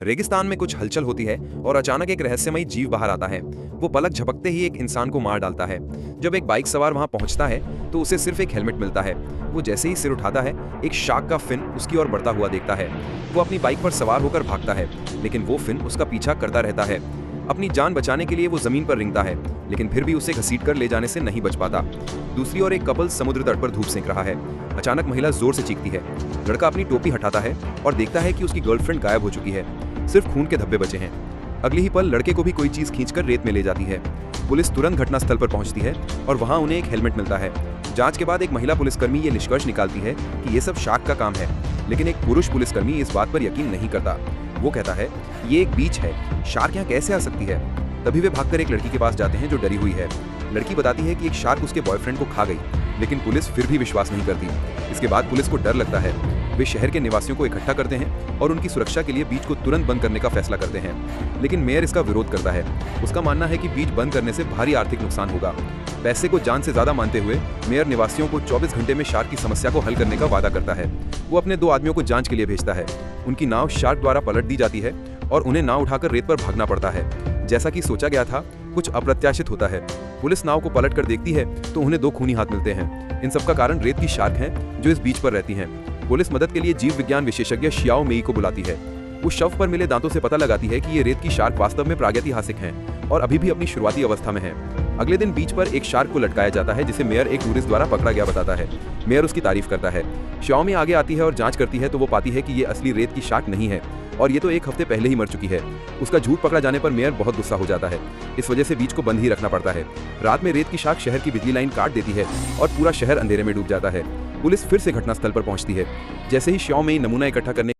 रेगिस्तान में कुछ हलचल होती है और अचानक एक रहस्यमयी जीव बाहर आता है। वो पलक झपकते ही एक इंसान को मार डालता है। जब एक बाइक सवार वहां पहुंचता है तो उसे सिर्फ एक हेलमेट मिलता है। वो जैसे ही सिर उठाता है, एक शार्क का फिन उसकी ओर बढ़ता हुआ देखता है। वो अपनी बाइक पर सवार होकर भागता है, लेकिन वो फिन उसका पीछा करता रहता है। अपनी जान बचाने के लिए वो जमीन पर रेंगता है, लेकिन फिर भी उसे घसीटकर ले जाने से नहीं बच पाता। दूसरी ओर एक कपल समुद्र तट पर धूप सेंक रहा है। अचानक महिला जोर से चीखती है। लड़का अपनी टोपी हटाता है और देखता है कि उसकी गर्लफ्रेंड गायब हो चुकी है। सिर्फ खून के धब्बे बचे हैं। अगली ही पल लड़के को भी कोई चीज खींचकर रेत में ले जाती है। पुलिस तुरंत घटनास्थल पर पहुंचती है और वहां उन्हें एक हेलमेट मिलता है। जांच के बाद एक महिला पुलिसकर्मी ये निष्कर्ष निकालती है कि ये सब शार्क का काम है, लेकिन एक पुरुष पुलिसकर्मी इस बात पर यकीन नहीं करता। वो कहता है, ये एक बीच है, शार्क यहाँ कैसे आ सकती है। तभी वे भागकर एक लड़की के पास जाते हैं जो डरी हुई है। लड़की बताती है कि एक शार्क उसके बॉयफ्रेंड को खा गई, लेकिन पुलिस फिर भी विश्वास नहीं करती। इसके बाद पुलिस को डर लगता है। वे शहर के निवासियों को इकट्ठा करते हैं और उनकी सुरक्षा के लिए बीच को तुरंत बंद करने का फैसला करते हैं, लेकिन मेयर इसका विरोध करता है। उसका मानना है कि बीच बंद करने से भारी आर्थिक नुकसान होगा। पैसे को जान से ज्यादा मानते हुए मेयर निवासियों को 24 घंटे में शार्क की समस्या को हल करने का वादा करता है। वो अपने 2 आदमियों को जांच के लिए भेजता है। उनकी नाव शार्क द्वारा पलट दी जाती है और उन्हें नाव उठाकर रेत पर भागना पड़ता है। जैसा कि सोचा गया था, कुछ अप्रत्याशित होता है। पुलिस नाव को पलट कर देखती है तो उन्हें 2 खूनी हाथ मिलते हैं। इन सबका कारण रेत की शार्क हैं जो इस बीच पर रहती हैं। पुलिस मदद के लिए जीव विज्ञान विशेषज्ञ शियाओ मेई को बुलाती है। वो शव पर मिले दांतों से पता लगाती है कि ये रेत की शार्क वास्तव में प्रागैतिहासिक हैं और अभी भी अपनी शुरुआती अवस्था में है। अगले दिन बीच पर एक शार्क को लटकाया जाता है, जिसे मेयर एक टूरिस्ट द्वारा पकड़ा गया बताता है। मेयर उसकी तारीफ करता है। शियाओमी आगे आती है और जांच करती है तो वो पाती है कि ये असली रेत की शार्क नहीं है और ये तो 1 हफ्ते पहले ही मर चुकी है। उसका झूठ पकड़ा जाने पर मेयर बहुत गुस्सा हो जाता है। इस वजह से बीच को बंद ही रखना पड़ता है। रात में रेत की शार्क शहर की बिजली लाइन काट देती है और पूरा शहर अंधेरे में डूब जाता है। पुलिस फिर से घटनास्थल पर पहुंचती है। जैसे ही शियाओमी नमूना इकट्ठा करने